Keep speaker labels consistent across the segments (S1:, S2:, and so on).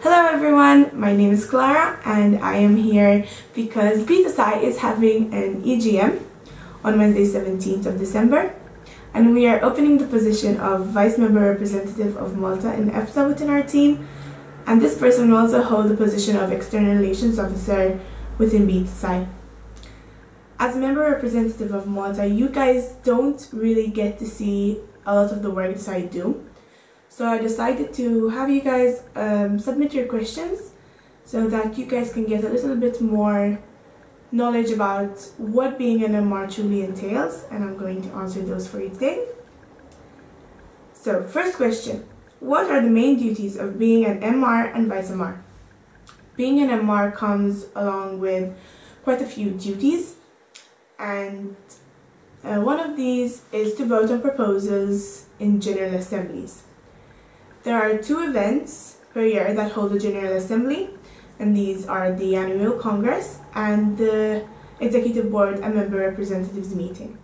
S1: Hello everyone, my name is Clara and I am here because Betapsi is having an EGM on Wednesday 17th of December, and we are opening the position of Vice Member Representative of Malta in EFPSA within our team, and this person will also hold the position of External Relations Officer within Betapsi. As Member Representative of Malta, you guys don't really get to see a lot of the work that I do. So I decided to have you guys submit your questions so that you guys can get a little bit more knowledge about what being an MR truly entails, and I'm going to answer those for you today. So first question, what are the main duties of being an MR and Vice MR? Being an MR comes along with quite a few duties, and one of these is to vote on proposals in General Assemblies. There are 2 events per year that hold a General Assembly, and these are the Annual Congress and the Executive Board and Member Representatives meeting.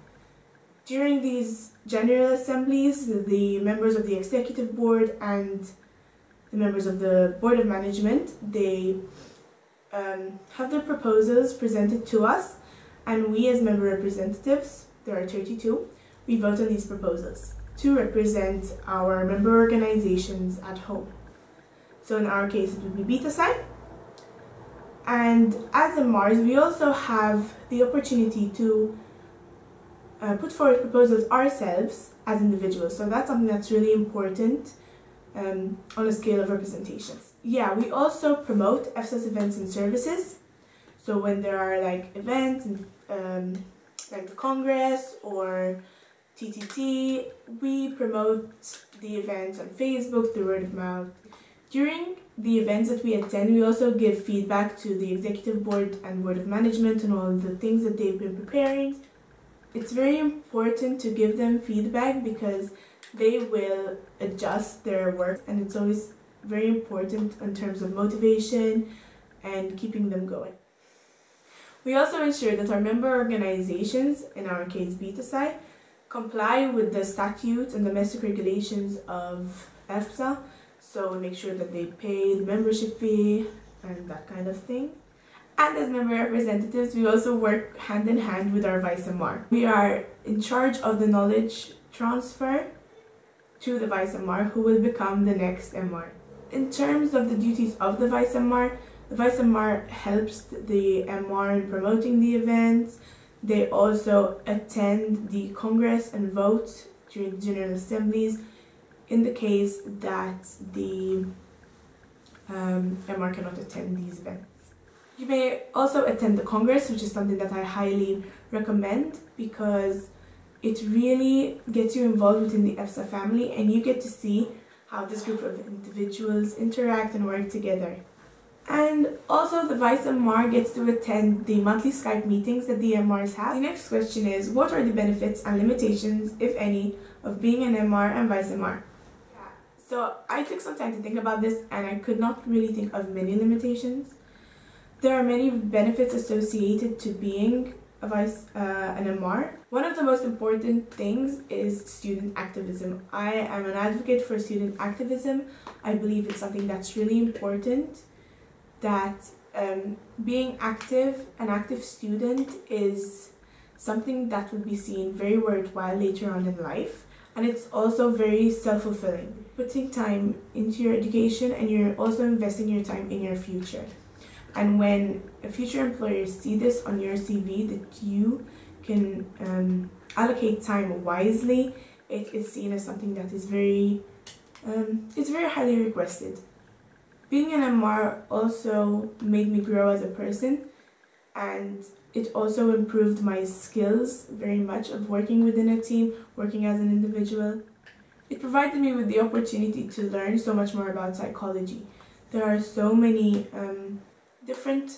S1: During these General Assemblies, the members of the Executive Board and the members of the Board of Management, they have their proposals presented to us, and we as member representatives, there are 32, we vote on these proposals to represent our member organizations at home. So in our case it would be Betapsi, and as MRs we also have the opportunity to put forward proposals ourselves as individuals, so that's something that's really important on a scale of representations. Yeah, we also promote EFPSA's events and services, so when there are like events like the Congress or TTT, we promote the events on Facebook, the word of mouth. During the events that we attend, we also give feedback to the Executive Board and Board of Management on all the things that they've been preparing. It's very important to give them feedback because they will adjust their work, and it's always very important in terms of motivation and keeping them going. We also ensure that our member organizations, in our case Betapsi, comply with the statutes and domestic regulations of EFPSA, so we make sure that they pay the membership fee and that kind of thing. And as member representatives, we also work hand in hand with our Vice MR. We are in charge of the knowledge transfer to the Vice MR, who will become the next MR. In terms of the duties of the Vice MR helps the MR in promoting the events. They also attend the Congress and vote during General Assemblies in the case that the MR cannot attend these events. You may also attend the Congress, which is something that I highly recommend because it really gets you involved within the EFPSA family, and you get to see how this group of individuals interact and work together. And also the Vice MR gets to attend the monthly Skype meetings that the MRs have. The next question is, what are the benefits and limitations, if any, of being an MR and Vice MR? So I took some time to think about this, and I could not really think of many limitations. There are many benefits associated to being an MR. One of the most important things is student activism. I am an advocate for student activism. I believe it's something that's really important, that being an active student is something that will be seen very worthwhile later on in life, and it's also very self-fulfilling. Putting time into your education, and you're also investing your time in your future. And when future employers see this on your CV, that you can allocate time wisely, it is seen as something that is very highly requested. Being an MR also made me grow as a person, and it also improved my skills very much of working within a team, working as an individual. It provided me with the opportunity to learn so much more about psychology. There are so many different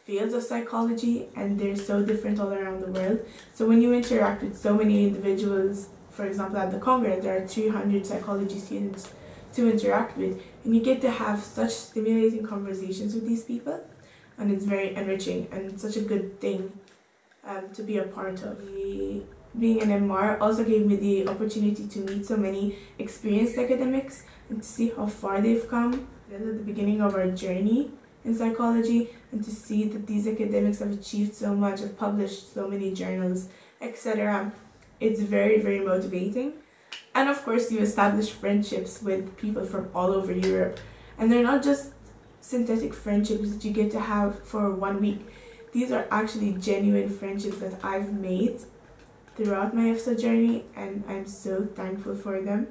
S1: fields of psychology, and they're so different all around the world. So when you interact with so many individuals, for example at the Congress, there are 300 psychology students to interact with, and you get to have such stimulating conversations with these people, and it's very enriching and such a good thing to be a part of. Being an MR also gave me the opportunity to meet so many experienced academics and to see how far they've come. They're at the beginning of our journey in psychology, and to see that these academics have achieved so much, have published so many journals, etc. It's very, very motivating. And of course, you establish friendships with people from all over Europe. And they're not just synthetic friendships that you get to have for 1 week. These are actually genuine friendships that I've made throughout my EFPSA journey, and I'm so thankful for them.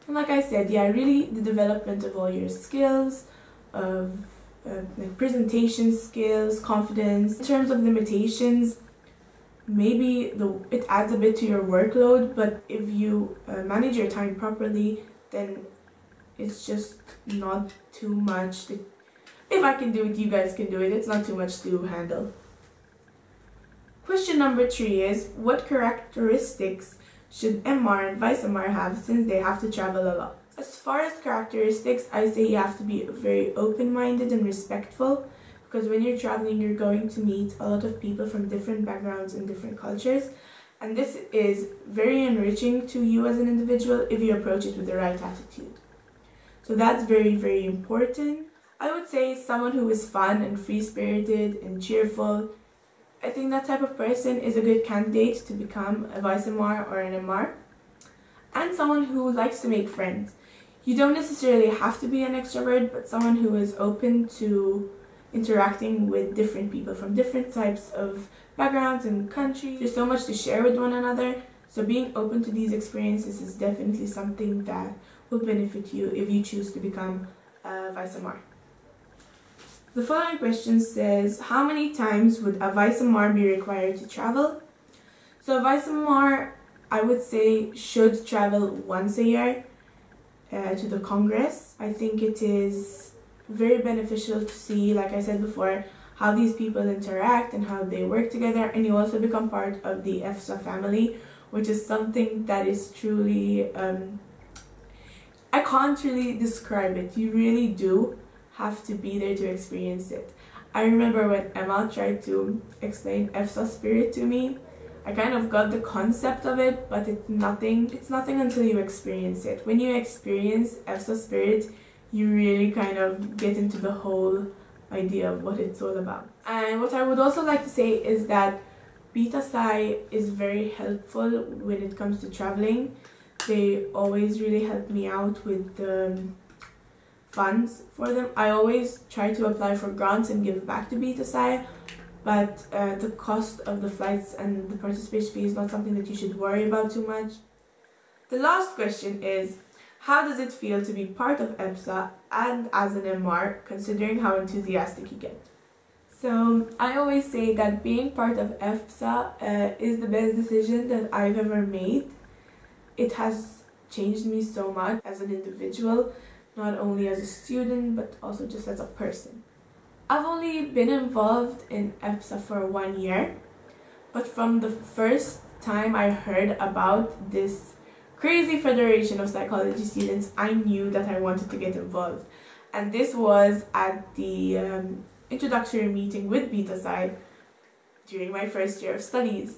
S1: And like I said, yeah, really the development of all your skills, of like presentation skills, confidence. In terms of limitations, maybe it adds a bit to your workload, but if you manage your time properly, then it's just not too much. If I can do it, you guys can do it. It's not too much to handle. Question number 3 is, what characteristics should MR and vice MR have since they have to travel a lot? As far as characteristics, I say you have to be very open-minded and respectful, because when you're traveling, you're going to meet a lot of people from different backgrounds and different cultures, and this is very enriching to you as an individual if you approach it with the right attitude. So that's very, very important. I would say someone who is fun and free-spirited and cheerful. I think that type of person is a good candidate to become a vice MR or an MR. And someone who likes to make friends. You don't necessarily have to be an extrovert, but someone who is open to interacting with different people from different types of backgrounds and countries. There's so much to share with one another, so being open to these experiences is definitely something that will benefit you if you choose to become a vice MR. The following question says, how many times would a vice MR be required to travel? So a vice MR, I would say, should travel once a year to the Congress. I think it is very beneficial to see, like I said before, how these people interact and how they work together, and you also become part of the EFPSA family, which is something that is truly, I can't really describe it. You really do have to be there to experience it. I remember when Emma tried to explain EFPSA spirit to me, I kind of got the concept of it, but it's nothing until you experience it. When you experience EFPSA spirit, you really kind of get into the whole idea of what it's all about. And what I would also like to say is that Betapsi is very helpful when it comes to traveling. They always really help me out with the funds for them. I always try to apply for grants and give back to Betapsi, but the cost of the flights and the participation fee is not something that you should worry about too much. The last question is, how does it feel to be part of EFPSA and as an MR, considering how enthusiastic you get? So I always say that being part of EFPSA is the best decision that I've ever made. It has changed me so much as an individual, not only as a student, but also just as a person. I've only been involved in EFPSA for 1 year, but from the first time I heard about this crazy federation of psychology students, I knew that I wanted to get involved. And this was at the introductory meeting with Betapsi during my first year of studies.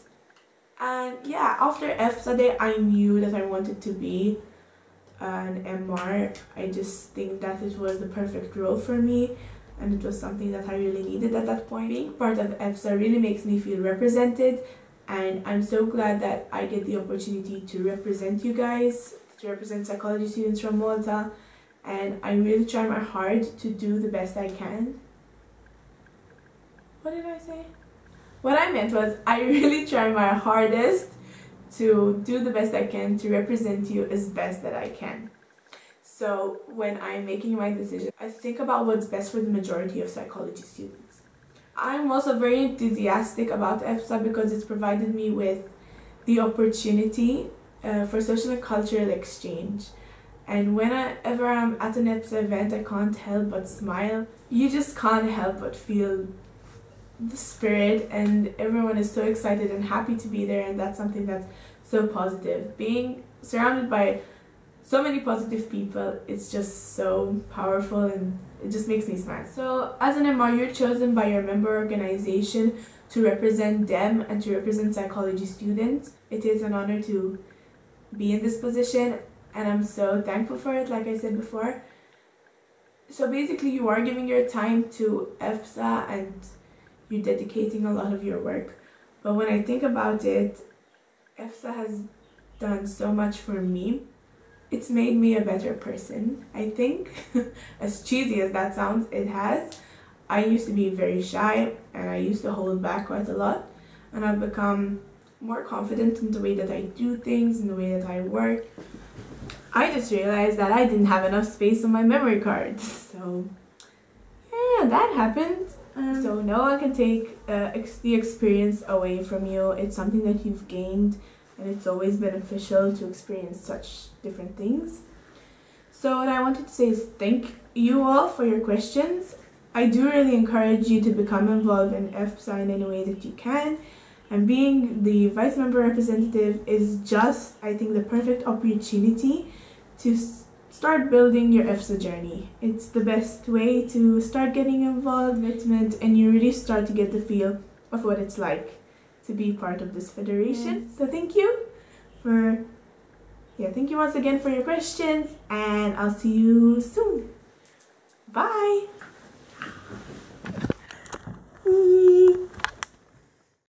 S1: And yeah, after EFPSA day, I knew that I wanted to be an MR. I just think that it was the perfect role for me, and it was something that I really needed at that point. Being part of EFPSA really makes me feel represented, and I'm so glad that I get the opportunity to represent you guys, to represent psychology students from Malta, and I really try my hard to do the best I can. What did I say? What I meant was, I really try my hardest to do the best I can to represent you as best that I can. So when I'm making my decision, I think about what's best for the majority of psychology students. I'm also very enthusiastic about EFPSA because it's provided me with the opportunity for social and cultural exchange. And whenever I'm at an EFPSA event, I can't help but smile. You just can't help but feel the spirit, and everyone is so excited and happy to be there, and that's something that's so positive. Being surrounded by so many positive people, it's just so powerful, and it just makes me smile. So as an MR, you're chosen by your member organization to represent them and to represent psychology students. It is an honor to be in this position, and I'm so thankful for it, like I said before. So basically you are giving your time to EFPSA and you're dedicating a lot of your work. But when I think about it, EFPSA has done so much for me. It's made me a better person, I think. As cheesy as that sounds, it has. I used to be very shy and I used to hold back quite a lot, and I've become more confident in the way that I do things, in the way that I work. I just realized that I didn't have enough space on my memory card, so yeah, that happened. So no one can take the experience away from you. It's something that you've gained, and it's always beneficial to experience such different things. So what I wanted to say is thank you all for your questions. I do really encourage you to become involved in EFPSA in any way that you can, and being the vice member representative is just, I think, the perfect opportunity to start building your EFPSA journey. It's the best way to start getting involved, commitment, and you really start to get the feel of what it's like to be part of this federation. So thank you once again for your questions, and I'll see you soon.